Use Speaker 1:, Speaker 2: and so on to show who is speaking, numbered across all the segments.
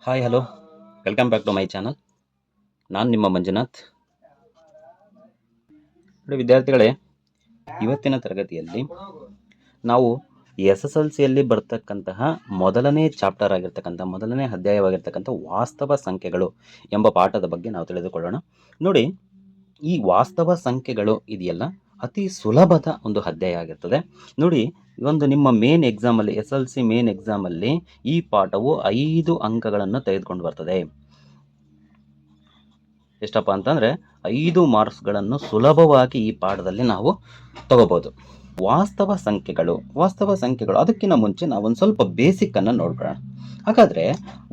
Speaker 1: Hi hello welcome back to my channel. ನಾನು ನಿಮ್ಮ ಮಂಜುನಾಥ್. ನೋಡಿ ವಿದ್ಯಾರ್ಥಿಗಳೇ, ಇವತ್ತಿನ ತರಗತಿಯಲ್ಲಿ ನಾವು ಎಸ್ ಎಸ್ ಎಲ್ ಸಿಯಲ್ಲಿ ಬರ್ತಕ್ಕಂತಹ ಮೊದಲನೇ ಚಾಪ್ಟರ್ ಆಗಿರ್ತಕ್ಕಂಥ ಮೊದಲನೇ ಅಧ್ಯಾಯವಾಗಿರ್ತಕ್ಕಂಥ ವಾಸ್ತವ ಸಂಖ್ಯೆಗಳು ಎಂಬ ಪಾಠದ ಬಗ್ಗೆ ನಾವು ತಿಳಿದುಕೊಳ್ಳೋಣ. ನೋಡಿ, ಈ ವಾಸ್ತವ ಸಂಖ್ಯೆಗಳು ಇದೆಯಲ್ಲ, ಅತಿ ಸುಲಭದ ಒಂದು ಅಧ್ಯಾಯ ಆಗಿರ್ತದೆ. ನೋಡಿ, ಒಂದು ನಿಮ್ಮ ಮೇನ್ ಎಕ್ಸಾಮಲ್ಲಿ ಎಸ್ ಎಲ್ ಸಿ ಮೇನ್ ಎಕ್ಸಾಮಲ್ಲಿ ಈ ಪಾಠವು 5 ಅಂಕಗಳನ್ನು ತೆಗೆದುಕೊಂಡು ಬರ್ತದೆ. ಎಷ್ಟಪ್ಪ ಅಂತಂದರೆ 5 ಮಾರ್ಕ್ಸ್ಗಳನ್ನು ಸುಲಭವಾಗಿ ಈ ಪಾಠದಲ್ಲಿ ನಾವು ತಗೋಬೋದು. ವಾಸ್ತವ ಸಂಖ್ಯೆಗಳು ಅದಕ್ಕಿಂತ ಮುಂಚೆ ನಾವೊಂದು ಸ್ವಲ್ಪ ಬೇಸಿಕ್ಕನ್ನು ನೋಡ್ಕೊಳ್ಳೋಣ. ಹಾಗಾದರೆ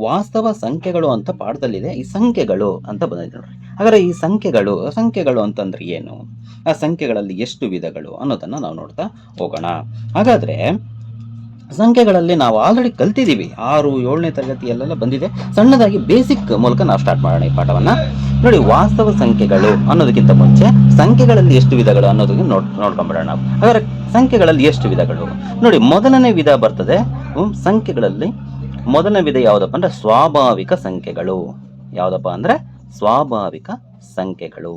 Speaker 1: ವಾಸ್ತವ ಸಂಖ್ಯೆಗಳು ಅಂತ ಪಾಠದಲ್ಲಿದೆ, ಈ ಸಂಖ್ಯೆಗಳು ಅಂತ ಬಂದಿದೆ ನೋಡ್ರಿ. ಹಾಗಾದರೆ ಈ ಸಂಖ್ಯೆಗಳು ಅಂತಂದ್ರೆ ಏನು, ಆ ಸಂಖ್ಯೆಗಳಲ್ಲಿ ಎಷ್ಟು ವಿಧಗಳು ಅನ್ನೋದನ್ನು ನಾವು ನೋಡ್ತಾ ಹೋಗೋಣ. ಹಾಗಾದರೆ ಸಂಖ್ಯೆಗಳಲ್ಲಿ ನಾವು ಆಲ್ರೆಡಿ ಕಲ್ತಿದ್ದೀವಿ, 6, 7ನೇ ತರಗತಿಯಲ್ಲೆಲ್ಲ ಬಂದಿದೆ. ಸಣ್ಣದಾಗಿ ಬೇಸಿಕ್ ಮೂಲಕ ನಾವು ಸ್ಟಾರ್ಟ್ ಮಾಡೋಣ ಈ ಪಾಠವನ್ನು. ನೋಡಿ, ವಾಸ್ತವ ಸಂಖ್ಯೆಗಳು ಅನ್ನೋದಕ್ಕಿಂತ ಮುಂಚೆ ಸಂಖ್ಯೆಗಳಲ್ಲಿ ಎಷ್ಟು ವಿಧಗಳು ಅನ್ನೋದಕ್ಕೆ ನೋಡ್ಕೊಂಡ್ಬಿಡೋಣ ನಾವು. ಹಾಗಾದ್ರೆ ಸಂಖ್ಯೆಗಳಲ್ಲಿ ಎಷ್ಟು ವಿಧಗಳು ನೋಡಿ, ಮೊದಲನೇ ವಿಧ ಬರ್ತದೆ ಸಂಖ್ಯೆಗಳಲ್ಲಿ. ಮೊದಲನೇ ವಿಧ ಯಾವುದಪ್ಪ ಅಂದ್ರೆ ಸ್ವಾಭಾವಿಕ ಸಂಖ್ಯೆಗಳು. ಯಾವುದಪ್ಪ ಅಂದ್ರೆ ಸ್ವಾಭಾವಿಕ ಸಂಖ್ಯೆಗಳು.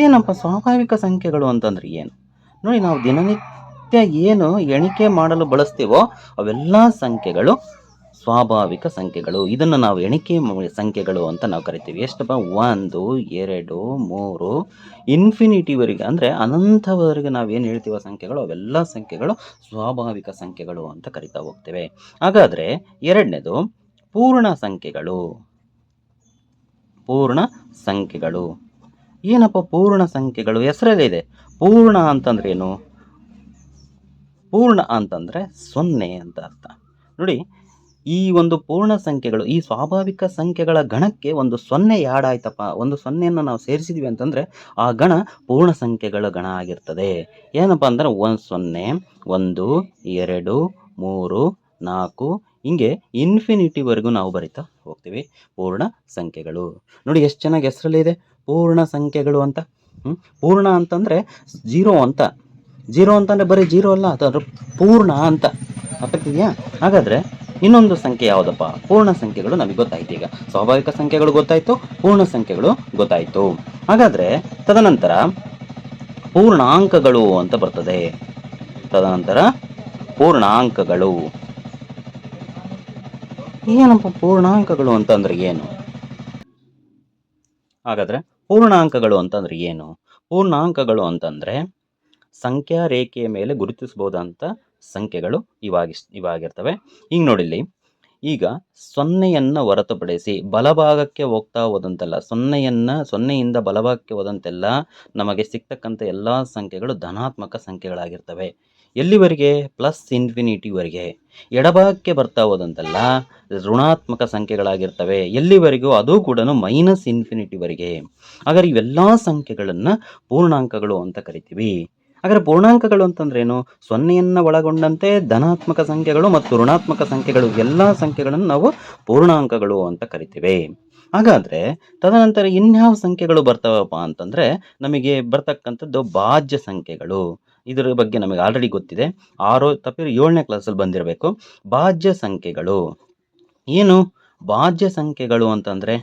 Speaker 1: ಏನಪ್ಪ ಸ್ವಾಭಾವಿಕ ಸಂಖ್ಯೆಗಳು ಅಂತಂದ್ರೆ ಏನು? ನೋಡಿ, ನಾವು ದಿನನಿತ್ಯ ಏನು ಎಣಿಕೆ ಮಾಡಲು ಬಳಸ್ತೀವೋ ಅವೆಲ್ಲ ಸಂಖ್ಯೆಗಳು ಸ್ವಾಭಾವಿಕ ಸಂಖ್ಯೆಗಳು. ಇದನ್ನು ನಾವು ಎಣಿಕೆ ಸಂಖ್ಯೆಗಳು ಅಂತ ನಾವು ಕರಿತೀವಿ. ಎಷ್ಟಪ್ಪ? 1, 2, 3 ಇನ್ಫಿನಿಟಿವರೆಗೆ, ಅಂದರೆ ಅನಂತವರೆಗೆ ನಾವೇನು ಹೇಳ್ತೀವೋ ಸಂಖ್ಯೆಗಳು ಅವೆಲ್ಲ ಸಂಖ್ಯೆಗಳು ಸ್ವಾಭಾವಿಕ ಸಂಖ್ಯೆಗಳು ಅಂತ ಕರಿತಾ ಹೋಗ್ತೇವೆ. ಹಾಗಾದರೆ ಎರಡನೇದು ಪೂರ್ಣ ಸಂಖ್ಯೆಗಳು. ಏನಪ್ಪ ಪೂರ್ಣ ಸಂಖ್ಯೆಗಳು? ಹೆಸರಲ್ಲಿದೆ. ಪೂರ್ಣ ಅಂತಂದ್ರೆ ಏನು? ಪೂರ್ಣ ಅಂತಂದ್ರೆ 0 ಅಂತ ಅರ್ಥ. ನೋಡಿ, ಈ ಒಂದು ಪೂರ್ಣ ಸಂಖ್ಯೆಗಳು, ಈ ಸ್ವಾಭಾವಿಕ ಸಂಖ್ಯೆಗಳ ಗಣಕ್ಕೆ ಒಂದು 0 ಯಾಡ್ ಆಯ್ತಪ್ಪ, ಒಂದು 0ಯನ್ನು ನಾವು ಸೇರಿಸಿದ್ವಿ ಅಂತಂದ್ರೆ ಆ ಗಣ ಪೂರ್ಣ ಸಂಖ್ಯೆಗಳ ಗಣ ಆಗಿರ್ತದೆ. ಏನಪ್ಪ ಅಂದ್ರೆ 0, 1, 2, 3, 4 ಹಿಂಗೆ ಇನ್ಫಿನಿಟಿವರೆಗೂ ನಾವು ಬರಿತಾ ಹೋಗ್ತೀವಿ ಪೂರ್ಣ ಸಂಖ್ಯೆಗಳು. ನೋಡಿ ಎಷ್ಟು ಚೆನ್ನಾಗಿ ಹೆಸರಲ್ಲಿ ಇದೆ, ಪೂರ್ಣ ಸಂಖ್ಯೆಗಳು ಅಂತ. ಪೂರ್ಣ ಅಂತಂದ್ರೆ 0 ಅಂತ. 0 ಅಂತಂದ್ರೆ ಬರೀ 0 ಅಲ್ಲ, ಅದು ಪೂರ್ಣ ಅಂತ ಅರ್ಥಕ್ಕಿದೆಯಾ? ಹಾಗಾದ್ರೆ ಇನ್ನೊಂದು ಸಂಖ್ಯೆ ಯಾವುದಪ್ಪ? ಪೂರ್ಣ ಸಂಖ್ಯೆಗಳು ನಮಗೆ ಗೊತ್ತಾಯ್ತು. ಈಗ ಸ್ವಾಭಾವಿಕ ಸಂಖ್ಯೆಗಳು ಗೊತ್ತಾಯ್ತು, ಪೂರ್ಣ ಸಂಖ್ಯೆಗಳು ಗೊತ್ತಾಯ್ತು. ಹಾಗಾದ್ರೆ ತದನಂತರ ಪೂರ್ಣಾಂಕಗಳು ಅಂತ ಬರ್ತದೆ. ಏನಪ್ಪ ಪೂರ್ಣಾಂಕಗಳು ಅಂತಂದ್ರೆ ಏನು? ಹಾಗಾದ್ರೆ ಪೂರ್ಣಾಂಕಗಳು ಅಂತಂದ್ರೆ ಏನು? ಪೂರ್ಣಾಂಕಗಳು ಅಂತಂದ್ರೆ ಸಂಖ್ಯಾ ರೇಖೆಯ ಮೇಲೆ ಗುರುತಿಸಬಹುದಂತ ಸಂಖ್ಯೆಗಳು ಇವಾಗಿರ್ತವೆ. ಈಗ ನೋಡಿಲ್ಲಿ, ಈಗ 0ಯನ್ನು ಹೊರತುಪಡಿಸಿ ಬಲಭಾಗಕ್ಕೆ ಹೋಗ್ತಾ ಹೋದಂತೆಲ್ಲ, 0ಯಿಂದ ಬಲಭಾಗಕ್ಕೆ ಹೋದಂತೆಲ್ಲ ನಮಗೆ ಸಿಗ್ತಕ್ಕಂಥ ಎಲ್ಲ ಸಂಖ್ಯೆಗಳು ಧನಾತ್ಮಕ ಸಂಖ್ಯೆಗಳಾಗಿರ್ತವೆ. ಎಲ್ಲಿವರೆಗೆ? +∞ವರೆಗೆ. ಎಡಭಾಗಕ್ಕೆ ಬರ್ತಾ ಹೋದಂತೆಲ್ಲ ಋಣಾತ್ಮಕ ಸಂಖ್ಯೆಗಳಾಗಿರ್ತವೆ. ಎಲ್ಲಿವರೆಗೂ? ಅದು ಕೂಡ -∞ವರೆಗೆ. ಹಾಗಾದ್ರೆ ಇವೆಲ್ಲ ಸಂಖ್ಯೆಗಳನ್ನು ಪೂರ್ಣಾಂಕಗಳು ಅಂತ ಕರಿತೀವಿ. ಹಾಗಾದ್ರೆ ಪೂರ್ಣಾಂಕಗಳು ಅಂತಂದ್ರೆ ಏನು? 0ಯನ್ನು ಒಳಗೊಂಡಂತೆ ಧನಾತ್ಮಕ ಸಂಖ್ಯೆಗಳು ಮತ್ತು ಋಣಾತ್ಮಕ ಸಂಖ್ಯೆಗಳು, ಎಲ್ಲ ಸಂಖ್ಯೆಗಳನ್ನು ನಾವು ಪೂರ್ಣಾಂಕಗಳು ಅಂತ ಕರಿತೀವಿ. ಹಾಗಾದ್ರೆ ತದನಂತರ ಇನ್ಯಾವ ಸಂಖ್ಯೆಗಳು ಬರ್ತಾವಪ್ಪ ಅಂತಂದ್ರೆ ನಮಗೆ ಬರ್ತಕ್ಕಂಥದ್ದು ಭಾಜ್ಯ ಸಂಖ್ಯೆಗಳು. ಇದರ ಬಗ್ಗೆ ನಮಗೆ ಆಲ್ರೆಡಿ ಗೊತ್ತಿದೆ, 7ನೇ ಕ್ಲಾಸಲ್ಲಿ ಬಂದಿರಬೇಕು. ಭಾಜ್ಯ ಸಂಖ್ಯೆಗಳು ಏನು? ಭಾಜ್ಯ ಸಂಖ್ಯೆಗಳು ಅಂತಂದ್ರೆ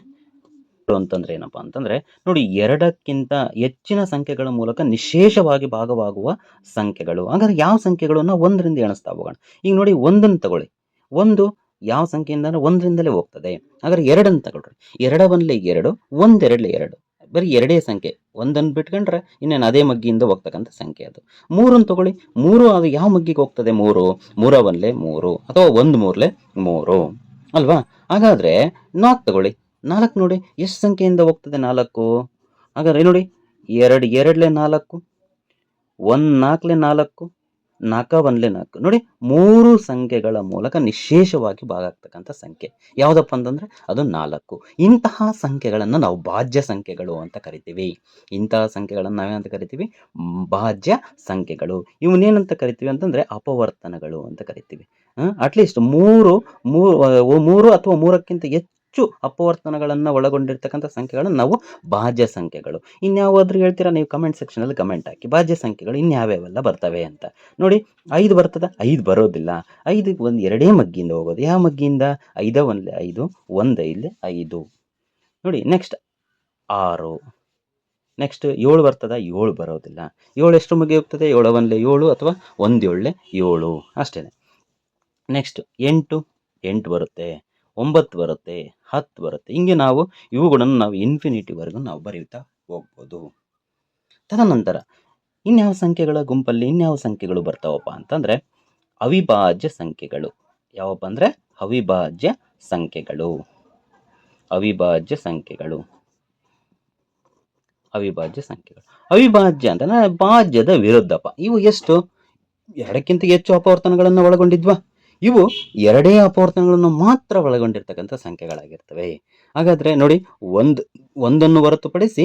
Speaker 1: ಏನಪ್ಪಾ ಅಂತಂದ್ರೆ ನೋಡಿ, 2ಕ್ಕಿಂತ ಹೆಚ್ಚಿನ ಸಂಖ್ಯೆಗಳ ಮೂಲಕ ನಿಶೇಷವಾಗಿ ಭಾಗವಾಗುವ ಸಂಖ್ಯೆಗಳು. ಹಾಗಾದ್ರೆ ಯಾವ ಸಂಖ್ಯೆಗಳು? ನಾವು 1ರಿಂದ ಎಣಿಸ್ತಾ ಹೋಗೋಣ. ಈಗ ನೋಡಿ, 1ನ್ನು ತಗೊಳ್ಳಿ. 1 ಯಾವ ಸಂಖ್ಯೆಯಿಂದ? 1ರಿಂದಲೇ ಹೋಗ್ತದೆ. ಹಾಗಾದ್ರೆ 2ನ್ನು ತಗೊಳ್ರಿ. 2 1 2, 1 2 2, ಬರೀ 2 ಸಂಖ್ಯೆ. 1ನ್ನು ಬಿಟ್ಕೊಂಡ್ರೆ ಇನ್ನೇನು ಅದೇ ಮಗ್ಗಿಯಿಂದ ಹೋಗ್ತಕ್ಕಂಥ ಸಂಖ್ಯೆ ಅದು. 3ನ್ನು ತಗೊಳ್ಳಿ. 3 ಅದು ಯಾವ ಮಗ್ಗಿಗೆ ಹೋಗ್ತದೆ? 3 3 1 3 ಅಥವಾ 1 3 3 ಅಲ್ವಾ? ಹಾಗಾದ್ರೆ 4 ತಗೊಳ್ಳಿ. 4 ನೋಡಿ, ಎಷ್ಟು ಸಂಖ್ಯೆಯಿಂದ ಹೋಗ್ತದೆ 4? ಹಾಗಾದ್ರೆ ನೋಡಿ, 2 2 4, 1 4 4, 4 1 4. ನೋಡಿ, 3 ಸಂಖ್ಯೆಗಳ ಮೂಲಕ ನಿಶೇಷವಾಗಿ ಭಾಗ ಆಗ್ತಕ್ಕಂಥ ಸಂಖ್ಯೆ ಯಾವುದಪ್ಪ ಅಂತಂದ್ರೆ ಅದು 4. ಇಂತಹ ಸಂಖ್ಯೆಗಳನ್ನು ನಾವು ಭಾಜ್ಯ ಸಂಖ್ಯೆಗಳು ಅಂತ ಕರಿತೀವಿ. ಇಂತಹ ಸಂಖ್ಯೆಗಳನ್ನು ನಾವೇನಂತ ಕರಿತೀವಿ? ಭಾಜ್ಯ ಸಂಖ್ಯೆಗಳು. ಇವನ್ನೇನಂತ ಕರಿತೀವಿ ಅಂತಂದ್ರೆ ಅಪವರ್ತನಗಳು ಅಂತ ಕರಿತೀವಿ. ಅಟ್ಲೀಸ್ಟ್ 3 ಅಥವಾ 3ಕ್ಕಿಂತ ಹೆಚ್ಚು ಅಪವರ್ತನಗಳನ್ನು ಒಳಗೊಂಡಿರ್ತಕ್ಕಂಥ ಸಂಖ್ಯೆಗಳನ್ನು ನಾವು ಭಾಜ್ಯ ಸಂಖ್ಯೆಗಳು. ಇನ್ಯಾವಾದ್ರೂ ಹೇಳ್ತೀರಾ ನೀವು ಕಮೆಂಟ್ ಸೆಕ್ಷನಲ್ಲಿ ಕಮೆಂಟ್ ಹಾಕಿ. ಭಾಜ್ಯ ಸಂಖ್ಯೆಗಳು ಇನ್ಯಾವ್ಯಾವೆಲ್ಲ ಬರ್ತವೆ ಅಂತ. ನೋಡಿ 5 ಬರ್ತದ? 5 ಬರೋದಿಲ್ಲ. 5ಗೆ ಒಂದು ಎರಡೇ ಮಗ್ಗಿಂದ ಹೋಗೋದು. ಯಾವ ಮಗ್ಗಿಂದ? 5 ಒಂದ್ಲೆ 5, 1 5 5. ನೋಡಿ ನೆಕ್ಸ್ಟ್ 6. ನೆಕ್ಸ್ಟ್ 7 ಬರ್ತದ? 7 ಬರೋದಿಲ್ಲ. 7 ಎಷ್ಟು ಮಗ್ಗಿ ಹೋಗ್ತದೆ? 7 ಒಂದ್ಲೆ 7 ಅಥವಾ 1 7 7 ಅಷ್ಟೇ. ನೆಕ್ಸ್ಟ್ 8 ಬರುತ್ತೆ, 9 ಬರುತ್ತೆ, 10 ಬರುತ್ತೆ. ಹಿಂಗೆ ನಾವು ಇವುಗಳನ್ನು ನಾವು ಇನ್ಫಿನಿಟಿವರೆಗೂ ನಾವು ಬರೀತಾ ಹೋಗ್ಬೋದು. ತದನಂತರ ಇನ್ಯಾವ ಸಂಖ್ಯೆಗಳ ಗುಂಪಲ್ಲಿ ಇನ್ಯಾವ ಸಂಖ್ಯೆಗಳು ಬರ್ತಾವಪ್ಪ ಅಂತಂದರೆ ಅವಿಭಾಜ್ಯ ಸಂಖ್ಯೆಗಳು. ಯಾವಪ್ಪ ಅಂದರೆ ಅವಿಭಾಜ್ಯ ಸಂಖ್ಯೆಗಳು. ಅವಿಭಾಜ್ಯ ಸಂಖ್ಯೆಗಳು. ಅವಿಭಾಜ್ಯ ಸಂಖ್ಯೆಗಳು. ಅವಿಭಾಜ್ಯ ಅಂತಂದರೆ ಭಾಜ್ಯದ ವಿರುದ್ಧಪ್ಪ. ಇವು ಎಷ್ಟು? ಎರಡಕ್ಕಿಂತ ಹೆಚ್ಚು ಅಪವರ್ತನಗಳನ್ನು ಒಳಗೊಂಡಿದ್ವಾ? ಇವು ಎರಡೇ ಅಪವರ್ತನಗಳನ್ನು ಮಾತ್ರ ಒಳಗೊಂಡಿರ್ತಕ್ಕಂಥ ಸಂಖ್ಯೆಗಳಾಗಿರ್ತವೆ. ಹಾಗಾದರೆ ನೋಡಿ, ಒಂದನ್ನು ಹೊರತುಪಡಿಸಿ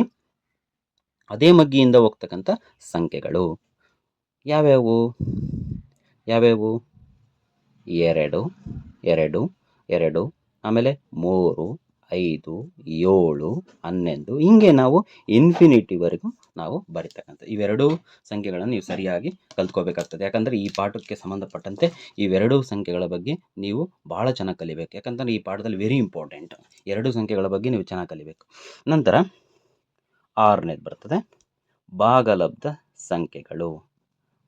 Speaker 1: ಅದೇ ಮಗ್ಗಿಯಿಂದ ಹೋಗ್ತಕ್ಕಂಥ ಸಂಖ್ಯೆಗಳು ಯಾವ್ಯಾವು? 2 2 2, ಆಮೇಲೆ 3 5 7 11 ಹಿಂಗೆ ನಾವು ಇನ್ಫಿನಿಟಿವರೆಗೂ ನಾವು ಬರಿತಕ್ಕಂಥ ಇವೆರಡೂ ಸಂಖ್ಯೆಗಳನ್ನು ನೀವು ಸರಿಯಾಗಿ ಕಲ್ತ್ಕೋಬೇಕಾಗ್ತದೆ. ಯಾಕಂದರೆ ಈ ಪಾಠಕ್ಕೆ ಸಂಬಂಧಪಟ್ಟಂತೆ ಇವೆರಡೂ ಸಂಖ್ಯೆಗಳ ಬಗ್ಗೆ ನೀವು ಭಾಳ ಚೆನ್ನಾಗಿ ಕಲಿಬೇಕು. ಯಾಕಂತಂದರೆ ಈ ಪಾಠದಲ್ಲಿ ವೆರಿ ಇಂಪಾರ್ಟೆಂಟ್. ಎರಡೂ ಸಂಖ್ಯೆಗಳ ಬಗ್ಗೆ ನೀವು ಚೆನ್ನಾಗಿ ಕಲಿಬೇಕು. ನಂತರ 6ನೇದು ಬರ್ತದೆ ಭಾಗಲಬ್ಧ ಸಂಖ್ಯೆಗಳು.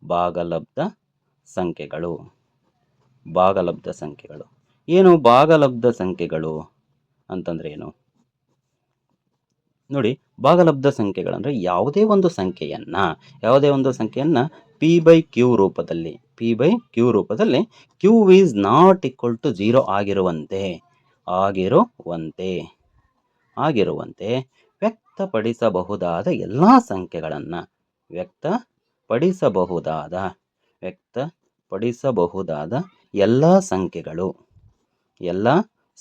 Speaker 1: ಭಾಗಲಬ್ಧ ಸಂಖ್ಯೆಗಳು. ಭಾಗಲಬ್ಧ ಸಂಖ್ಯೆಗಳು ಏನು? ಭಾಗಲಬ್ಧ ಸಂಖ್ಯೆಗಳು ಅಂತಂದರೆ ಏನು ನೋಡಿ, ಭಾಗಲಬ್ಧ ಸಂಖ್ಯೆಗಳಂದರೆ ಯಾವುದೇ ಒಂದು ಸಂಖ್ಯೆಯನ್ನು p/q ರೂಪದಲ್ಲಿ q is not equal to 0 ಆಗಿರುವಂತೆ ವ್ಯಕ್ತಪಡಿಸಬಹುದಾದ ಎಲ್ಲ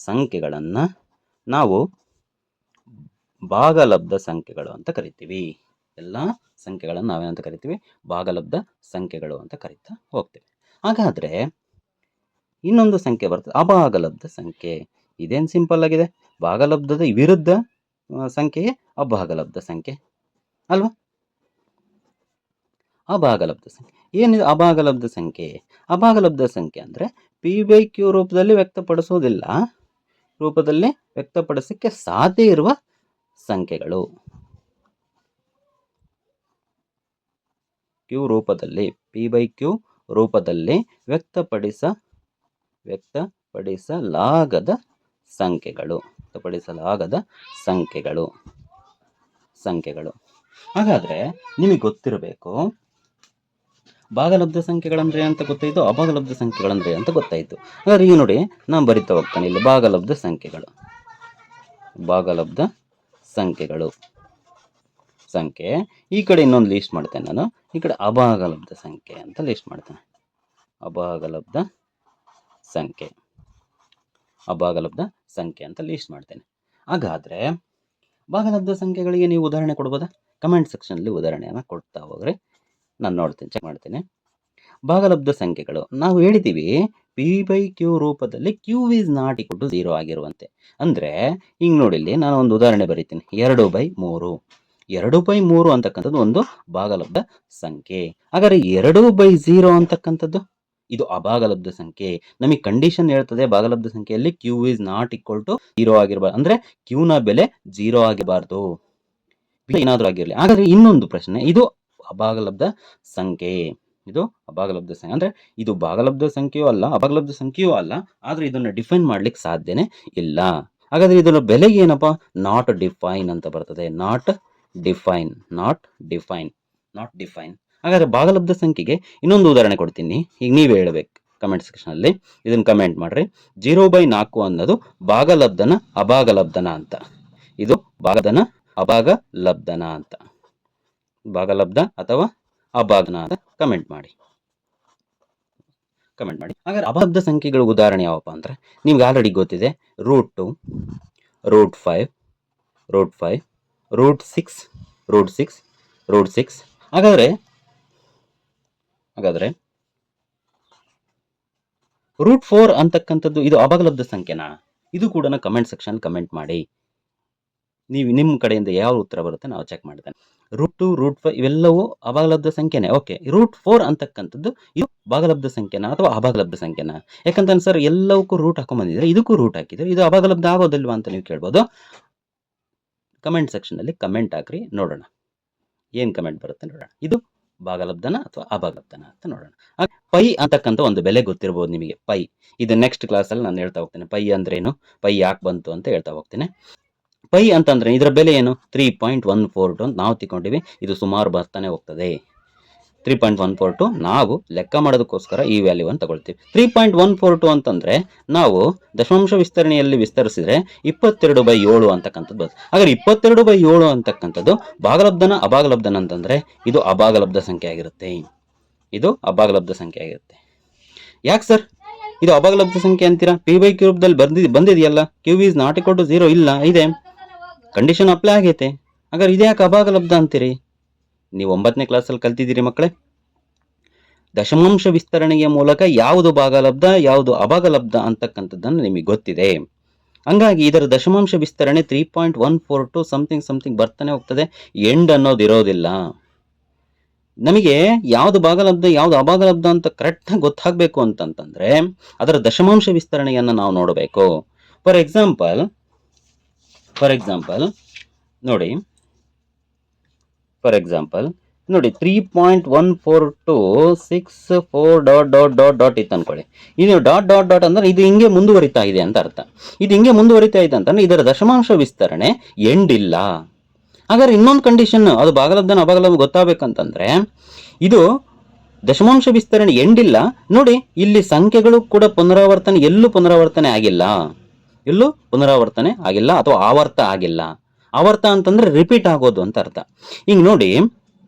Speaker 1: ಸಂಖ್ಯೆಗಳನ್ನು ನಾವು ಭಾಗಲಬ್ಧ ಸಂಖ್ಯೆಗಳು ಅಂತ ಕರಿತೀವಿ. ಎಲ್ಲ ಸಂಖ್ಯೆಗಳನ್ನು ನಾವೇನಂತ ಕರಿತೀವಿ? ಭಾಗಲಬ್ಧ ಸಂಖ್ಯೆಗಳು ಅಂತ ಕರಿತಾ ಹೋಗ್ತೀವಿ. ಹಾಗಾದರೆ ಇನ್ನೊಂದು ಸಂಖ್ಯೆ ಬರ್ತದೆ ಅಭಾಗಲಬ್ಧ ಸಂಖ್ಯೆ. ಇದೇನು ಸಿಂಪಲ್ ಆಗಿದೆ. ಭಾಗಲಬ್ಧದ ವಿರುದ್ಧ ಸಂಖ್ಯೆಯೇ ಅಭಾಗಲಬ್ಧ ಸಂಖ್ಯೆ ಅಲ್ವಾ? ಅಭಾಗಲಬ್ಧ ಸಂಖ್ಯೆ ಏನಿದೆ? ಅಭಾಗಲಬ್ಧ ಸಂಖ್ಯೆ ಅಂದರೆ p/q ರೂಪದಲ್ಲಿ ವ್ಯಕ್ತಪಡಿಸಕ್ಕೆ ಸಾಧ್ಯ ಇರುವ ಸಂಖ್ಯೆಗಳು. p/q ರೂಪದಲ್ಲಿ ವ್ಯಕ್ತಪಡಿಸಲಾಗದ ಸಂಖ್ಯೆಗಳು. ಹಾಗಾದರೆ ನಿಮಗೆ ಗೊತ್ತಿರಬೇಕು, ಭಾಗಲಬ್ಧ ಸಂಖ್ಯೆಗಳಂದ್ರೆ ಅಂತ ಗೊತ್ತಾಯಿತು, ಅಭಾಗಲಬ್ಧ ಸಂಖ್ಯೆಗಳಂದ್ರೆ ಅಂತ ಗೊತ್ತಾಯಿತು. ಹಾಗಾದ್ರೆ ಈಗ ನೋಡಿ, ನಾನು ಬರಿತಾ ಹೋಗ್ತಾನೆ ಇಲ್ಲಿ ಭಾಗಲಬ್ಧ ಸಂಖ್ಯೆಗಳು ಸಂಖ್ಯೆ. ಈ ಕಡೆ ಇನ್ನೊಂದು ಲೀಸ್ಟ್ ಮಾಡ್ತೇನೆ ನಾನು. ಈ ಕಡೆ ಅಭಾಗಲಬ್ಧ ಸಂಖ್ಯೆ ಅಂತ ಲೀಸ್ಟ್ ಮಾಡ್ತೇನೆ. ಅಭಾಗಲಬ್ಧ ಸಂಖ್ಯೆ ಅಂತ ಲೀಸ್ಟ್ ಮಾಡ್ತೇನೆ. ಹಾಗಾದರೆ ಭಾಗಲಬ್ಧ ಸಂಖ್ಯೆಗಳಿಗೆ ನೀವು ಉದಾಹರಣೆ ಕೊಡ್ಬೋದಾ? ಕಮೆಂಟ್ ಸೆಕ್ಷನಲ್ಲಿ ಉದಾಹರಣೆಯನ್ನು ಕೊಡ್ತಾ ಹೋಗ್ರಿ, ನಾನು ನೋಡ್ತೀನಿ, ಚೆಕ್ ಮಾಡ್ತೀನಿ. ಭಾಗಲಬ್ಧ ಸಂಖ್ಯೆಗಳು ನಾವು ಹೇಳಿದ್ದೀವಿ p/q ರೂಪದಲ್ಲಿ q is not equal to 0 ಆಗಿರುವಂತೆ. ಅಂದರೆ ಹಿಂಗೆ ನೋಡಿಲ್ಲಿ ನಾನು ಒಂದು ಉದಾಹರಣೆ ಬರೀತೀನಿ. 2/3. 2/3 ಅಂತಕ್ಕಂಥದ್ದು ಒಂದು ಭಾಗಲಬ್ಧ ಸಂಖ್ಯೆ. ಹಾಗಾದರೆ 2/0 ಅಂತಕ್ಕಂಥದ್ದು ಇದು ಅಭಾಗಲಬ್ಧ ಸಂಖ್ಯೆ. ನಮಗೆ ಕಂಡೀಷನ್ ಹೇಳ್ತದೆ ಭಾಗಲಬ್ಧ ಸಂಖ್ಯೆಯಲ್ಲಿ q is not equal to 0 ಆಗಿರಬಾರ್ದು. ಅಂದರೆ q ನ ಬೆಲೆ 0 ಆಗಿರಬಾರ್ದು, ಏನಾದರೂ ಆಗಿರಲಿ. ಹಾಗಾದರೆ ಇನ್ನೊಂದು ಪ್ರಶ್ನೆ, ಇದು ಅಭಾಗಲಬ್ಧ ಸಂಖ್ಯೆ. ಅಂದರೆ ಇದು ಭಾಗಲಬ್ಧ ಸಂಖ್ಯೆಯೂ ಅಲ್ಲ, ಅಭಾಗಲಬ್ಧ ಸಂಖ್ಯೆಯೂ ಅಲ್ಲ, ಆದರೆ ಇದನ್ನು ಡಿಫೈನ್ ಮಾಡ್ಲಿಕ್ಕೆ ಸಾಧ್ಯನೇ ಇಲ್ಲ. ಹಾಗಾದರೆ ಇದರ ಬೆಲೆಗೆ ಏನಪ್ಪ? ನಾಟ್ ಡಿಫೈನ್ ಅಂತ ಬರ್ತದೆ. Not define. ಹಾಗಾದರೆ ಭಾಗಲಬ್ಧ ಸಂಖ್ಯೆಗೆ ಇನ್ನೊಂದು ಉದಾಹರಣೆ ಕೊಡ್ತೀನಿ. ಈಗ ನೀವೇ ಹೇಳಬೇಕು ಕಮೆಂಟ್ ಸೆಕ್ಷನಲ್ಲಿ, ಇದನ್ನು ಕಮೆಂಟ್ ಮಾಡ್ರಿ. 0/4 ಅನ್ನೋದು ಭಾಗಲಬ್ಧನ ಅಭಾಗಲಬ್ಧನ ಅಂತ. ಇದು ಭಾಗಲಬ್ಧನ ಅಭಾಗಲಬ್ಧನ ಅಂತ, ಭಾಗಲಬ್ಧ ಅಥವಾ ಅಭಾಗನ ಅಂತ ಕಮೆಂಟ್ ಮಾಡಿ. ಹಾಗಾದ್ರೆ ಅಭಾಗಲಬ್ಧ ಸಂಖ್ಯೆಗಳ ಉದಾಹರಣೆ ಯಾವಪ್ಪ ಅಂದ್ರೆ ನಿಮ್ಗೆ ಆಲ್ರೆಡಿ ಗೊತ್ತಿದೆ. √2, √5, √6. ಹಾಗಾದ್ರೆ √4 ಅಂತಕ್ಕಂಥದ್ದು ಇದು ಅಭಾಗಲಬ್ಧ ಸಂಖ್ಯೆನಾ? ಇದು ಕೂಡ ಕಮೆಂಟ್ ಸೆಕ್ಷನ್ ಕಮೆಂಟ್ ಮಾಡಿ. ನೀವು ನಿಮ್ಮ ಕಡೆಯಿಂದ ಯಾವ ಉತ್ತರ ಬರುತ್ತೆ ನಾವು ಚೆಕ್ ಮಾಡ್ತೇನೆ. √2 √5 ಇವೆಲ್ಲವೂ ಅಭಾಗಲಬ್ಧ ಸಂಖ್ಯೆನೇ. ಓಕೆ, √4 ಅಂತಕ್ಕಂಥದ್ದು ಇದು ಭಾಗಲಬ್ಧ ಸಂಖ್ಯೆನಾ ಅಥವಾ ಅಭಾಗಲಬ್ಧ ಸಂಖ್ಯೆನಾ? ಯಾಕಂತಂದ್ರೆ ಸರ್ ಎಲ್ಲವಕ್ಕೂ ರೂಟ್ ಹಾಕೊಂಡ್ಬಂದಿದ್ರೆ ಇದಕ್ಕೂ ರೂಟ್ ಹಾಕಿದ್ರೆ ಇದು ಅಭಾಗಲಬ್ಧ ಆಗೋದಿಲ್ವಾ ಅಂತ ನೀವು ಕೇಳ್ಬೋದು. ಕಮೆಂಟ್ ಸೆಕ್ಷನಲ್ಲಿ ಕಮೆಂಟ್ ಹಾಕ್ರಿ, ನೋಡೋಣ ಏನು ಕಮೆಂಟ್ ಬರುತ್ತೆ ನೋಡೋಣ. ಇದು ಭಾಗಲಬ್ಧನ ಅಥವಾ ಅಭಾಗಲಬ್ಧನ ಅಂತ ನೋಡೋಣ. ಪೈ ಅಂತಕ್ಕಂಥ ಒಂದು ಬೆಲೆ ಗೊತ್ತಿರ್ಬೋದು ನಿಮಗೆ. ಪೈ ಇದು ನೆಕ್ಸ್ಟ್ ಕ್ಲಾಸಲ್ಲಿ ನಾನು ಹೇಳ್ತಾ ಹೋಗ್ತೇನೆ. ಪೈ ಅಂದ್ರೇನು, ಪೈ ಯಾಕೆ ಬಂತು ಅಂತ ಹೇಳ್ತಾ ಹೋಗ್ತೇನೆ. ಪೈ ಅಂತಂದ್ರೆ ಇದರ ಬೆಲೆ ಏನು? 3.142 ಅಂತ ನಾವು ತಿಳ್ಕೊಂಡಿವಿ. ಇದು ಸುಮಾರು ಬರ್ತಾನೆ ಹೋಗ್ತದೆ. 3.142 ನಾವು ಲೆಕ್ಕ ಮಾಡೋದಕ್ಕೋಸ್ಕರ ಈ ವ್ಯಾಲ್ಯೂವನ್ನು ತಗೊಳ್ತೀವಿ. 3.142 ಅಂತಂದ್ರೆ ನಾವು ದಶಮಾಂಶ ವಿಸ್ತರಣೆಯಲ್ಲಿ ವಿಸ್ತರಿಸಿದ್ರೆ 22/7 ಅಂತಕ್ಕಂಥದ್ದು ಬರುತ್ತೆ. ಹಾಗಾದ್ರೆ 22/7 ಅಂತಕ್ಕಂಥದ್ದು ಭಾಗಲಬ್ಧನ ಅಭಾಗಲಬ್ಧನ ಅಂತಂದ್ರೆ ಇದು ಅಭಾಗಲಬ್ಧ ಸಂಖ್ಯೆ ಆಗಿರುತ್ತೆ. ಇದು ಅಭಾಗಲಬ್ಧ ಸಂಖ್ಯೆ ಆಗಿರುತ್ತೆ. ಯಾಕೆ ಸರ್ ಇದು ಅಭಾಗಲಬ್ಧ ಸಂಖ್ಯೆ ಅಂತೀರಾ? p/q ರೂಪದಲ್ಲಿ ಬಂದಿದೆಯಲ್ಲ. q is not equal to 0 ಇಲ್ಲ, ಇದೆ, ಕಂಡೀಷನ್ ಅಪ್ಲೈ ಆಗೈತೆ. ಹಾಗಾದ್ರೆ ಇದ್ಯಾಕೆ ಅಭಾಗಲಬ್ಧ ಅಂತೀರಿ? ನೀವು 9ನೇ ಕ್ಲಾಸಲ್ಲಿ ಕಲ್ತಿದ್ದೀರಿ ಮಕ್ಕಳೇ. ದಶಮಾಂಶ ವಿಸ್ತರಣೆಯ ಮೂಲಕ ಯಾವುದು ಭಾಗಲಬ್ಧ ಯಾವುದು ಅಭಾಗಲಬ್ಧ ಅಂತಕ್ಕಂಥದ್ದನ್ನು ನಿಮಗೆ ಗೊತ್ತಿದೆ. ಹಂಗಾಗಿ ಇದರ ದಶಮಾಂಶ ವಿಸ್ತರಣೆ 3.142 ಸಮಥಿಂಗ್ ಬರ್ತಾನೆ ಹೋಗ್ತದೆ. ಎಂಡ್ ಅನ್ನೋದು ಇರೋದಿಲ್ಲ. ನಮಗೆ ಯಾವುದು ಭಾಗಲಬ್ಧ ಯಾವುದು ಅಭಾಗಲಬ್ಧ ಅಂತ ಕರೆಕ್ಟಾಗಿ ಗೊತ್ತಾಗಬೇಕು ಅಂತಂತಂದ್ರೆ ಅದರ ದಶಮಾಂಶ ವಿಸ್ತರಣೆಯನ್ನು ನಾವು ನೋಡಬೇಕು. ಫಾರ್ ಎಕ್ಸಾಂಪಲ್ ನೋಡಿ 3.14264 ಇತ್ತು ಅನ್ಕೊಳ್ಳಿ. ಇದು ಡಾಟ್ ಅಂದ್ರೆ ಇದು ಹಿಂಗೆ ಮುಂದುವರಿತಾ ಇದೆ ಅಂತ ಅರ್ಥ. ಇದು ಹಿಂಗೆ ಮುಂದುವರಿತಾ ಇದೆ ಅಂತಂದ್ರೆ ಇದರ ದಶಮಾಂಶ ವಿಸ್ತರಣೆ ಎಂಡ್ ಇಲ್ಲ. ಹಾಗಾದ್ರೆ ಇನ್ನೊಂದು ಕಂಡೀಷನ್, ಅದು ಭಾಗಲಬ್ಧನ ಅಭಾಗಲಬ್ಧ ಗೊತ್ತಾಗಬೇಕಂತಂದ್ರೆ ಇದು ದಶಮಾಂಶ ವಿಸ್ತರಣೆ ಎಂಡ್ ಇಲ್ಲ. ನೋಡಿ ಇಲ್ಲಿ ಸಂಖ್ಯೆಗಳು ಕೂಡ ಎಲ್ಲೂ ಪುನರಾವರ್ತನೆ ಆಗಿಲ್ಲ ಅಥವಾ ಆವರ್ತ ಆಗಿಲ್ಲ. ಆವರ್ತ ಅಂತಂದ್ರೆ ರಿಪೀಟ್ ಆಗೋದು ಅಂತ ಅರ್ಥ. ಈಗ ನೋಡಿ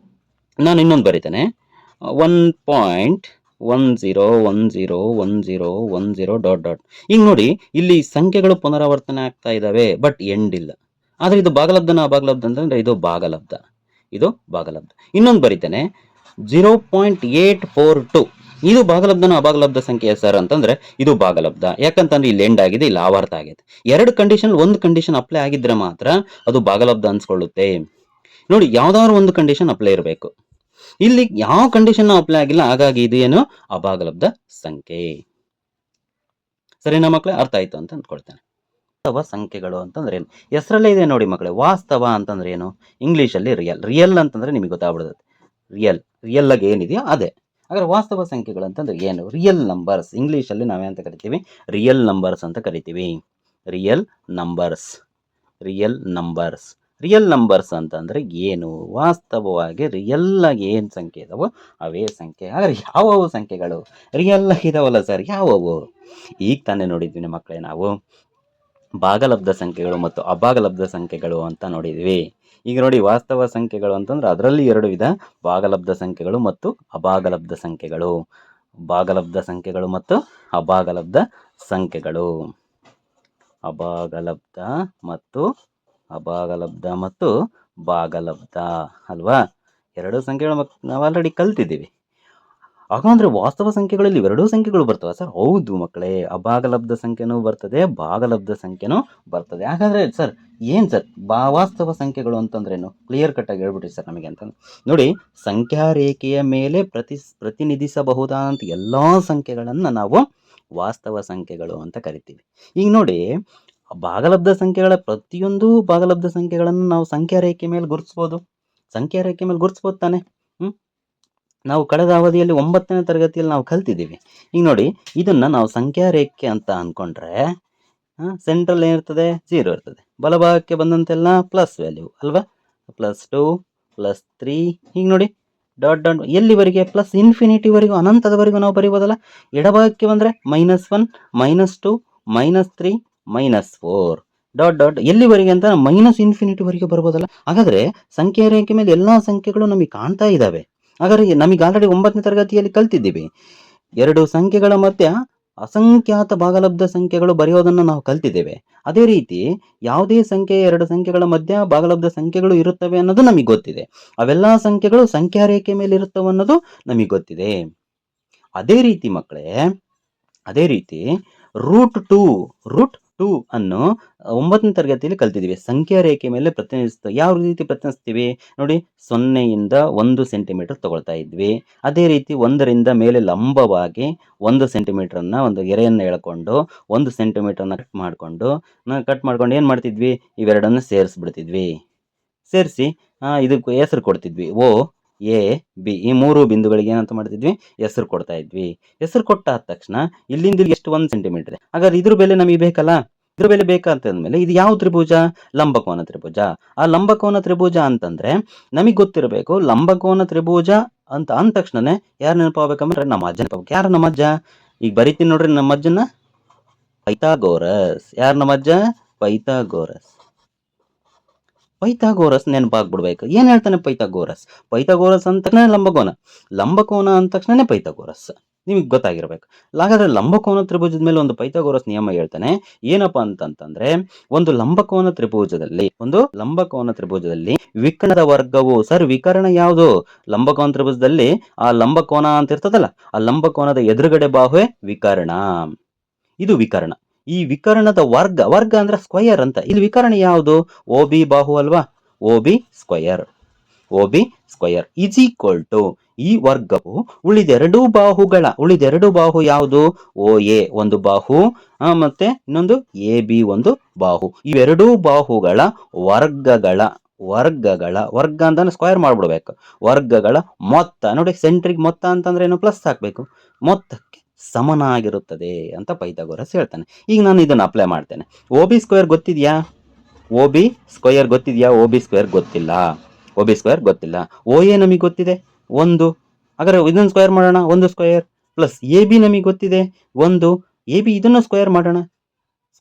Speaker 1: ನಾನು ಇನ್ನೊಂದು ಬರೀತೇನೆ. 1.10101010 ಈಗ ನೋಡಿ ಇಲ್ಲಿ ಸಂಖ್ಯೆಗಳು ಪುನರಾವರ್ತನೆ ಆಗ್ತಾ ಇದಾವೆ, ಬಟ್ ಎಂಡ್ ಇಲ್ಲ. ಆದ್ರೆ ಇದು ಭಾಗಲಬ್ಧನ ಅಭಾಗಲಬ್ಧ ಅಂತಂದ್ರೆ ಇದು ಭಾಗಲಬ್ಧ. ಇನ್ನೊಂದು ಬರೀತೇನೆ 0.842 ಇದು ಭಾಗಲಬ್ಧನ ಅಭಾಗಲಬ್ಧ ಸಂಖ್ಯೆ ಸರ್ ಅಂತಂದ್ರೆ ಇದು ಭಾಗಲಬ್ಧ. ಯಾಕಂತಂದ್ರೆ ಇಲ್ಲಿ ಎಂಡ್ ಆಗಿದೆ, ಇಲ್ಲಿ ಆವರ್ತ ಆಗಿದೆ. ಎರಡು ಕಂಡೀಷನ್ ಒಂದು ಕಂಡೀಷನ್ ಅಪ್ಲೈ ಆಗಿದ್ರೆ ಮಾತ್ರ ಅದು ಭಾಗಲಬ್ಧ ಅನ್ಸ್ಕೊಳ್ಳುತ್ತೆ. ನೋಡಿ ಯಾವ್ದಾದ್ರು ಒಂದು ಕಂಡೀಷನ್ ಅಪ್ಲೈ ಇರಬೇಕು. ಇಲ್ಲಿ ಯಾವ ಕಂಡೀಷನ್ ಅಪ್ಲೈ ಆಗಿಲ್ಲ, ಹಾಗಾಗಿ ಇದು ಏನು ಅಭಾಗಲಬ್ಧ ಸಂಖ್ಯೆ. ಸರಿನಾ ಮಕ್ಕಳೇ? ಅರ್ಥ ಆಯ್ತು ಅಂತ ಅಂದ್ಕೊಳ್ತೇನೆ. ವಾಸ್ತವ ಸಂಖ್ಯೆಗಳು ಅಂತಂದ್ರೆ ಏನು? ಹೆಸರಲ್ಲೇ ಇದೆ ನೋಡಿ ಮಕ್ಕಳೇ. ವಾಸ್ತವ ಅಂತಂದ್ರೆ ಏನು? ಇಂಗ್ಲಿಷಲ್ಲಿ ರಿಯಲ್ ಅಂತಂದ್ರೆ ನಿಮಗೆ ಗೊತ್ತಾಗ್ಬಿಡುತ್ತೆ. ರಿಯಲ್ ಆಗಿ ಏನಿದೆಯೋ ಅದೇ. ಹಾಗಾದ್ರೆ ವಾಸ್ತವ ಸಂಖ್ಯೆಗಳು ಅಂತಂದ್ರೆ ಏನು? Real numbers. ಇಂಗ್ಲಿಷಲ್ಲಿ ನಾವೇಂತ ಕರಿತೀವಿ? ರಿಯಲ್ ನಂಬರ್ಸ್ ಅಂತ ಕರಿತೀವಿ. ರಿಯಲ್ ನಂಬರ್ಸ್ ಅಂತಂದ್ರೆ ಏನು? ವಾಸ್ತವವಾಗಿ ರಿಯಲ್ ಆಗಿ ಏನು ಸಂಖ್ಯೆ ಇದಾವೋ ಅವೇ ಸಂಖ್ಯೆ. ಹಾಗಾದ್ರೆ ಯಾವವು ಸಂಖ್ಯೆಗಳು? ರಿಯಲ್ ಆಗಿದಾವಲ್ಲ ಸರ್, ಯಾವವು? ಈಗ ತಾನೇ ನೋಡಿದ್ವಿ ಮಕ್ಕಳೇ ನಾವು ಭಾಗಲಬ್ಧ ಸಂಖ್ಯೆಗಳು ಮತ್ತು ಅಭಾಗಲಬ್ಧ ಸಂಖ್ಯೆಗಳು ಅಂತ ನೋಡಿದ್ವಿ. ಈಗ ನೋಡಿ ವಾಸ್ತವ ಸಂಖ್ಯೆಗಳು ಅಂತಂದ್ರೆ ಅದರಲ್ಲಿ ಎರಡು ವಿಧ, ಭಾಗಲಬ್ಧ ಸಂಖ್ಯೆಗಳು ಮತ್ತು ಅಭಾಗಲಬ್ಧ ಸಂಖ್ಯೆಗಳು. ಭಾಗಲಬ್ಧ ಸಂಖ್ಯೆಗಳು ಮತ್ತು ಅಭಾಗಲಬ್ಧ ಸಂಖ್ಯೆಗಳು. ಅಭಾಗಲಬ್ಧ ಮತ್ತು ಭಾಗಲಬ್ಧ ಅಲ್ವಾ? ಎರಡು ಸಂಖ್ಯೆಗಳು ನಾವು ಆಲ್ರೆಡಿ ಕಲ್ತಿದ್ದೀವಿ. ಹಾಗಂದ್ರೆ ವಾಸ್ತವ ಸಂಖ್ಯೆಗಳಲ್ಲಿ ಇವೆರಡೂ ಸಂಖ್ಯೆಗಳು ಬರ್ತವೆ ಸರ್? ಹೌದು ಮಕ್ಕಳೇ, ಅಭಾಗಲಬ್ಧ ಸಂಖ್ಯೆನೂ ಬರ್ತದೆ, ಭಾಗಲಬ್ಧ ಸಂಖ್ಯೆನೂ ಬರ್ತದೆ. ಹಾಗಾದ್ರೆ ಸರ್ ಏನು ಸರ್ ವಾಸ್ತವ ಸಂಖ್ಯೆಗಳು ಅಂತಂದ್ರೇನು? ಕ್ಲಿಯರ್ ಕಟ್ ಆಗಿ ಹೇಳ್ಬಿಟ್ರಿ ಸರ್ ನಮಗೆ ಅಂತಂದ್ರೆ. ನೋಡಿ, ಸಂಖ್ಯಾ ರೇಖೆಯ ಮೇಲೆ ಪ್ರತಿನಿಧಿಸಬಹುದಾದಂಥ ಎಲ್ಲ ಸಂಖ್ಯೆಗಳನ್ನು ನಾವು ವಾಸ್ತವ ಸಂಖ್ಯೆಗಳು ಅಂತ ಕರಿತೀವಿ. ಈಗ ನೋಡಿ, ಭಾಗಲಬ್ಧ ಸಂಖ್ಯೆಗಳ ಪ್ರತಿಯೊಂದು ಭಾಗಲಬ್ಧ ಸಂಖ್ಯೆಗಳನ್ನು ನಾವು ಸಂಖ್ಯಾ ರೇಖೆ ಮೇಲೆ ಗುರುತಿಸ್ಬೋದು ತಾನೆ? ನಾವು ಕಳೆದ ಅವಧಿಯಲ್ಲಿ 9ನೇ ತರಗತಿಯಲ್ಲಿ ನಾವು ಕಲ್ತಿದ್ದೀವಿ. ಈಗ ನೋಡಿ, ಇದನ್ನ ನಾವು ಸಂಖ್ಯಾ ರೇಖೆ ಅಂತ ಅನ್ಕೊಂಡ್ರೆ ಸೆಂಟ್ರಲ್ ಏನಿರ್ತದೆ? 0 ಇರ್ತದೆ. ಬಲಭಾಗಕ್ಕೆ ಬಂದಂತೆಲ್ಲ ಪ್ಲಸ್ ವ್ಯಾಲ್ಯೂ ಅಲ್ವಾ? +2 +3 ಈಗ ನೋಡಿ ಡಾಟ್ ಎಲ್ಲಿವರೆಗೆ? ಪ್ಲಸ್ ಇನ್ಫಿನಿಟಿವರೆಗೂ, ಅನಂತದವರೆಗೂ ನಾವು ಬರೀಬೋದಲ್ಲ. ಎಡಭಾಗಕ್ಕೆ ಬಂದರೆ -1 -2 -3 -4 ಡಾಟ್ ಎಲ್ಲಿವರೆಗೆ ಅಂತ -ಇನ್ಫಿನಿಟಿವರೆಗೆ ಬರ್ಬೋದಲ್ಲ. ಹಾಗಾದ್ರೆ ಸಂಖ್ಯಾ ರೇಖೆ ಮೇಲೆ ಎಲ್ಲಾ ಸಂಖ್ಯೆಗಳು ನಮಗೆ ಕಾಣ್ತಾ ಇದ್ದಾವೆ. ಹಾಗಾದ್ರೆ ನಮಗೆ ಆಲ್ರೆಡಿ 9ನೇ ತರಗತಿಯಲ್ಲಿ ಕಲ್ತಿದ್ದೀವಿ. ಎರಡು ಸಂಖ್ಯೆಗಳ ಮಧ್ಯ ಅಸಂಖ್ಯಾತ ಭಾಗಲಬ್ಧ ಸಂಖ್ಯೆಗಳು ಬರೆಯೋದನ್ನು ನಾವು ಕಲ್ತಿದ್ದೇವೆ. ಅದೇ ರೀತಿ ಯಾವುದೇ ಎರಡು ಸಂಖ್ಯೆಗಳ ಮಧ್ಯ ಭಾಗಲಬ್ಧ ಸಂಖ್ಯೆಗಳು ಇರುತ್ತವೆ ಅನ್ನೋದು ನಮಗೆ ಗೊತ್ತಿದೆ. ಅವೆಲ್ಲ ಸಂಖ್ಯೆಗಳು ಸಂಖ್ಯಾ ರೇಖೆ ಮೇಲೆ ಇರುತ್ತವೆ ಅನ್ನೋದು ನಮಗೆ ಗೊತ್ತಿದೆ. ಅದೇ ರೀತಿ ಮಕ್ಕಳೇ, √2 2 ಅನ್ನು 9ನೇ ತರಗತಿಯಲ್ಲಿ ಕಲ್ತಿದ್ದೀವಿ. ಸಂಖ್ಯಾ ರೇಖೆ ಮೇಲೆ ಪ್ರತಿನಿಧಿಸ್ತೀವಿ. ಯಾವ ರೀತಿ ಪ್ರತಿನಿಧಿಸ್ತೀವಿ ನೋಡಿ, 0ಯಿಂದ 1 ಸೆಂಟಿಮೀಟರ್ ತಗೊಳ್ತಾ ಇದ್ವಿ. ಅದೇ ರೀತಿ 1ರಿಂದ ಮೇಲೆ ಲಂಬವಾಗಿ 1 ಸೆಂಟಿಮೀಟರನ್ನ ಒಂದು ಗೆರೆಯನ್ನು ಎಳ್ಕೊಂಡು 1 ಸೆಂಟಿಮೀಟರ್ನ ಕಟ್ ಮಾಡ್ಕೊಂಡು ಏನು ಮಾಡ್ತಿದ್ವಿ, ಇವೆರಡನ್ನು ಸೇರಿಸ್ಬಿಡ್ತಿದ್ವಿ. ಸೇರಿಸಿ ಇದಕ್ಕೆ ಹೆಸರು ಕೊಡ್ತಿದ್ವಿ. ಓ ಎ ಬಿ ಈ 3 ಬಿಂದುಗಳಿಗೆ ಏನಂತ ಮಾಡ್ತಿದ್ವಿ, ಹೆಸರು ಕೊಡ್ತಾ ಇದ್ವಿ. ಹೆಸರು ಕೊಟ್ಟಾದ ತಕ್ಷಣ ಇಲ್ಲಿಂದ ಎಷ್ಟು 1 ಸೆಂಟಿಮೀಟರ್. ಹಾಗಾದ್ರೆ ಇದ್ರ ಬೆಲೆ ನಮಗೆ ಬೇಕಲ್ಲ, ಇದ್ರ ಬೆಲೆ ಬೇಕಂತಂದ್ಮೇಲೆ ಇದು ಯಾವ ತ್ರಿಭುಜ, ಲಂಬಕೋನ ತ್ರಿಭುಜ. ಆ ಲಂಬಕೋನ ತ್ರಿಭುಜ ಅಂತಂದ್ರೆ ನಮಗೆ ಗೊತ್ತಿರಬೇಕು, ಲಂಬಕೋನ ತ್ರಿಭುಜ ಅಂತ ಅಂದ ತಕ್ಷಣನೇ ಯಾರು ನೆನಪಾಗಬೇಕಂದ್ರೆ ನಮ್ಮ ಅಜ್ಜ ನೆನಪಾಗಬೇಕು. ಯಾರು ನಮ್ಮ ಅಜ್ಜ, ಈಗ ಬರಿತೀನಿ ನೋಡ್ರಿ ನಮ್ಮ ಅಜ್ಜನ, ಪೈಥಾಗೋರಸ್. ಯಾರು ನಮ್ಮ ಅಜ್ಜ, ಪೈಥಾಗೋರಸ್. ಪೈಥಾಗೋರಸ್ ನೆನಪಾಗ್ಬಿಡ್ಬೇಕು. ಏನ್ ಹೇಳ್ತಾನೆ ಪೈಥಾಗೋರಸ್, ಪೈಥಾಗೋರಸ್ ಅಂತ ತಕ್ಷಣ ಲಂಬಕೋನ, ಲಂಬಕೋನ ಅಂದ ತಕ್ಷಣನೇ ಪೈಥಾಗೋರಸ್, ನಿಮಗೆ ಗೊತ್ತಾಗಿರ್ಬೇಕು. ಹಾಗಾದ್ರೆ ಲಂಬಕೋನ ತ್ರಿಭುಜದ ಮೇಲೆ ಒಂದು ಪೈಥಾಗೋರಸ್ ನಿಯಮ ಹೇಳ್ತಾನೆ. ಏನಪ್ಪಾ ಅಂತಂತಂದ್ರೆ, ಒಂದು ಲಂಬಕೋನ ತ್ರಿಭುಜದಲ್ಲಿ ವಿಕರ್ಣದ ವರ್ಗವು, ಸರ್ ವಿಕರ್ಣ ಯಾವುದು, ಲಂಬಕೋನ ತ್ರಿಭುಜದಲ್ಲಿ ಆ ಲಂಬಕೋನ ಅಂತ ಇರ್ತದಲ್ಲ, ಆ ಲಂಬಕೋನದ ಎದುರುಗಡೆ ಬಾಹುವೆ ವಿಕರ್ಣ, ಇದು ವಿಕರ್ಣ. ಈ ವಿಕರ್ಣದ ವರ್ಗ ಅಂದ್ರೆ ಸ್ಕ್ವಯರ್ ಅಂತ. ಇಲ್ಲಿ ವಿಕರ್ಣ ಯಾವುದು, ಓ ಬಿ ಬಾಹು ಅಲ್ವಾ, O B square is equal to, ಈ ವರ್ಗವು ಉಳಿದೆರಡು ಬಾಹು ಯಾವುದು, ಓ ಎ ಒಂದು ಬಾಹು ಮತ್ತೆ ಇನ್ನೊಂದು ಎ ಬಿ ಒಂದು ಬಾಹು, ಇವೆರಡೂ ಬಾಹುಗಳ ವರ್ಗ ಅಂತ ಸ್ಕ್ವಯರ್ ಮಾಡ್ಬಿಡ್ಬೇಕು. ವರ್ಗಗಳ ಮೊತ್ತ ನೋಡಿ, ಸೆಂಟ್ರಿಗೆ ಮೊತ್ತ ಅಂತಂದ್ರೆ ಏನು, ಪ್ಲಸ್ ಹಾಕ್ಬೇಕು, ಮೊತ್ತಕ್ಕೆ ಸಮನಾಗಿರುತ್ತದೆ ಅಂತ ಪೈಥಾಗೋರಸ್ ಹೇಳ್ತಾನೆ. ಈಗ ನಾನು ಇದನ್ನು ಅಪ್ಲೈ ಮಾಡ್ತೇನೆ. ಓ ಬಿ ಸ್ಕ್ವೇರ್ ಗೊತ್ತಿದೆಯಾ, ಓ ಬಿ ಸ್ಕ್ವೇರ್ ಗೊತ್ತಿಲ್ಲ. ಓ ಎ ನಮಗೆ ಗೊತ್ತಿದೆ 1, ಹಾಗಾದ್ರೆ ಇದನ್ನು ಸ್ಕ್ವೇರ್ ಮಾಡೋಣ, 1 ಸ್ಕ್ವೇರ್ ಪ್ಲಸ್ ಎ ಬಿ ನಮಗೆ ಗೊತ್ತಿದೆ 1, ಎ ಬಿ ಇದನ್ನು ಸ್ಕ್ವೇರ್ ಮಾಡೋಣ,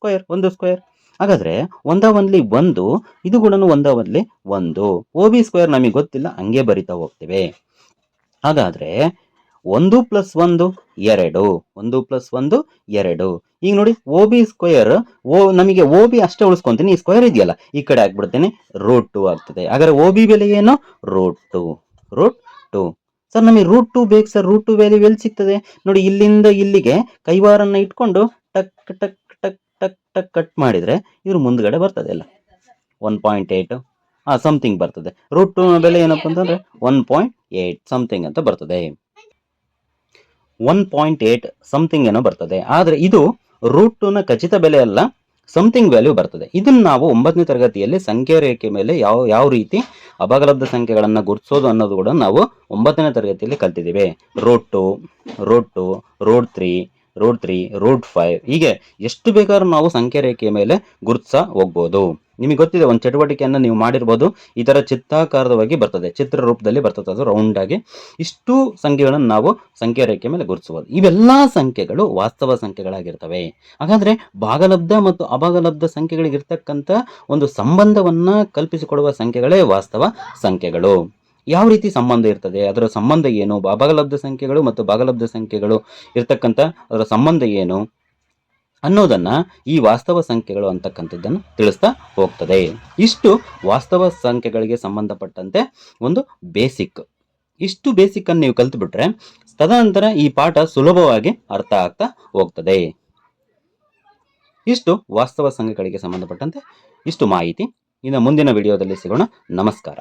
Speaker 1: 1 ಸ್ಕ್ವೇರ್. ಹಾಗಾದ್ರೆ ಒಂದವನ್ಲಿ 1, ಇದು ಕೂಡ ಒಂದವನ್ಲಿ 1. ಓ ಬಿ ಸ್ಕ್ವೇರ್ ನಮಗೆ ಗೊತ್ತಿಲ್ಲ, ಹಂಗೆ ಬರಿತಾ ಹೋಗ್ತೇವೆ. ಹಾಗಾದ್ರೆ 1 + 1 2, 1 + 1 2. ಈಗ ನೋಡಿ ಓ ಬಿ ಸ್ಕ್ವೇರ್, ನಮಗೆ ಓ ಬಿ ಅಷ್ಟೇ ಉಳಿಸ್ಕೊಂತೀನಿ, ಈ ಸ್ಕ್ವೇರ್ ಇದೆಯಲ್ಲ ಈ ಕಡೆ ಹಾಕ್ಬಿಡ್ತೇನೆ, √2 ಆಗ್ತದೆ. ಹಾಗಾದ್ರೆ ಓ ಬಿ ಬೆಲೆ ಏನು, √2. ಸರ್ ನಮಗೆ √2 ಬೇಕು ಸರ್, √2 ವ್ಯಾಲ್ಯೂ ಎಲ್ಲಿ ಸಿಗ್ತದೆ ನೋಡಿ, ಇಲ್ಲಿಂದ ಇಲ್ಲಿಗೆ ಕೈವಾರನ್ನ ಇಟ್ಕೊಂಡು ಟಕ್ ಟಕ್ ಟಕ್ ಟಕ್ ಟಕ್ ಕಟ್ ಮಾಡಿದ್ರೆ ಇದ್ರ ಮುಂದ್ಗಡೆ ಬರ್ತದೆ ಅಲ್ಲ 1.8 ಸಮಥಿಂಗ್ ಬರ್ತದೆ. √2 ಬೆಲೆ ಏನಪ್ಪ ಅಂತಂದ್ರೆ 1.8 ಸಮಥಿಂಗ್ ಅಂತ ಬರ್ತದೆ, 1.8 ಸಮಥಿಂಗ್ ಏನೋ ಬರ್ತದೆ. ಆದ್ರೆ ಇದು √2 ಖಚಿತ ಬೆಲೆ ಅಲ್ಲ, ಸಮಥಿಂಗ್ ವ್ಯಾಲ್ಯೂ ಬರ್ತದೆ. ಇದನ್ನ ನಾವು 9ನೇ ತರಗತಿಯಲ್ಲಿ ಸಂಖ್ಯಾ ರೇಖೆ ಮೇಲೆ ಯಾವ ರೀತಿ ಅಭಾಗಲಬ್ಧ ಸಂಖ್ಯೆಗಳನ್ನ ಗುರುತಿಸೋದು ಅನ್ನೋದು ಕೂಡ ನಾವು 9ನೇ ತರಗತಿಯಲ್ಲಿ ಕಲ್ತಿದ್ದೀವಿ. √2, √3, √5 ಹೀಗೆ ಎಷ್ಟು ಬೇಕಾದ್ರೂ ನಾವು ಸಂಖ್ಯಾ ರೇಖೆಯ ಮೇಲೆ ಗುರುತಿಸ ಹೋಗ್ಬೋದು. ನಿಮಗೆ ಗೊತ್ತಿದೆ, ಒಂದು ಚಟುವಟಿಕೆಯನ್ನು ನೀವು ಮಾಡಿರ್ಬೋದು, ಈ ತರ ಚಿತ್ತಾಕಾರವಾಗಿ ಬರ್ತದೆ, ಚಿತ್ರ ರೂಪದಲ್ಲಿ ಬರ್ತದೆ, ಅದು ರೌಂಡ್ ಆಗಿ. ಇಷ್ಟು ಸಂಖ್ಯೆಗಳನ್ನು ನಾವು ಸಂಖ್ಯಾ ರೇಖೆ ಮೇಲೆ ಗುರುತಿಸಬಹುದು. ಇವೆಲ್ಲಾ ಸಂಖ್ಯೆಗಳು ವಾಸ್ತವ ಸಂಖ್ಯೆಗಳಾಗಿರ್ತವೆ. ಹಾಗಾದ್ರೆ ಭಾಗಲಬ್ಧ ಮತ್ತು ಅಭಾಗಲಬ್ಧ ಸಂಖ್ಯೆಗಳಿಗಿರ್ತಕ್ಕಂಥ ಒಂದು ಸಂಬಂಧವನ್ನ ಕಲ್ಪಿಸಿಕೊಡುವ ಸಂಖ್ಯೆಗಳೇ ವಾಸ್ತವ ಸಂಖ್ಯೆಗಳು. ಯಾವ ರೀತಿ ಸಂಬಂಧ ಇರ್ತದೆ, ಅದರ ಸಂಬಂಧ ಏನು, ಅಭಾಗಲಬ್ಧ ಸಂಖ್ಯೆಗಳು ಮತ್ತು ಭಾಗಲಬ್ಧ ಸಂಖ್ಯೆಗಳು ಇರ್ತಕ್ಕಂಥ ಅದರ ಸಂಬಂಧ ಏನು ಅನ್ನೋದನ್ನ ಈ ವಾಸ್ತವ ಸಂಖ್ಯೆಗಳು ಅಂತಕ್ಕಂಥದ್ದನ್ನು ತಿಳಿಸ್ತಾ ಹೋಗ್ತದೆ. ಇಷ್ಟು ವಾಸ್ತವ ಸಂಖ್ಯೆಗಳಿಗೆ ಸಂಬಂಧಪಟ್ಟಂತೆ ಒಂದು ಬೇಸಿಕ್. ಇಷ್ಟು ಬೇಸಿಕ್ ಅನ್ನು ನೀವು ಕಲ್ತುಬಿಟ್ರೆ ತದನಂತರ ಈ ಪಾಠ ಸುಲಭವಾಗಿ ಅರ್ಥ ಆಗ್ತಾ ಹೋಗ್ತದೆ. ಇಷ್ಟು ವಾಸ್ತವ ಸಂಖ್ಯೆಗಳಿಗೆ ಸಂಬಂಧಪಟ್ಟಂತೆ ಇಷ್ಟು ಮಾಹಿತಿ. ಇನ್ನು ಮುಂದಿನ ವಿಡಿಯೋದಲ್ಲಿ ಸಿಗೋಣ. ನಮಸ್ಕಾರ.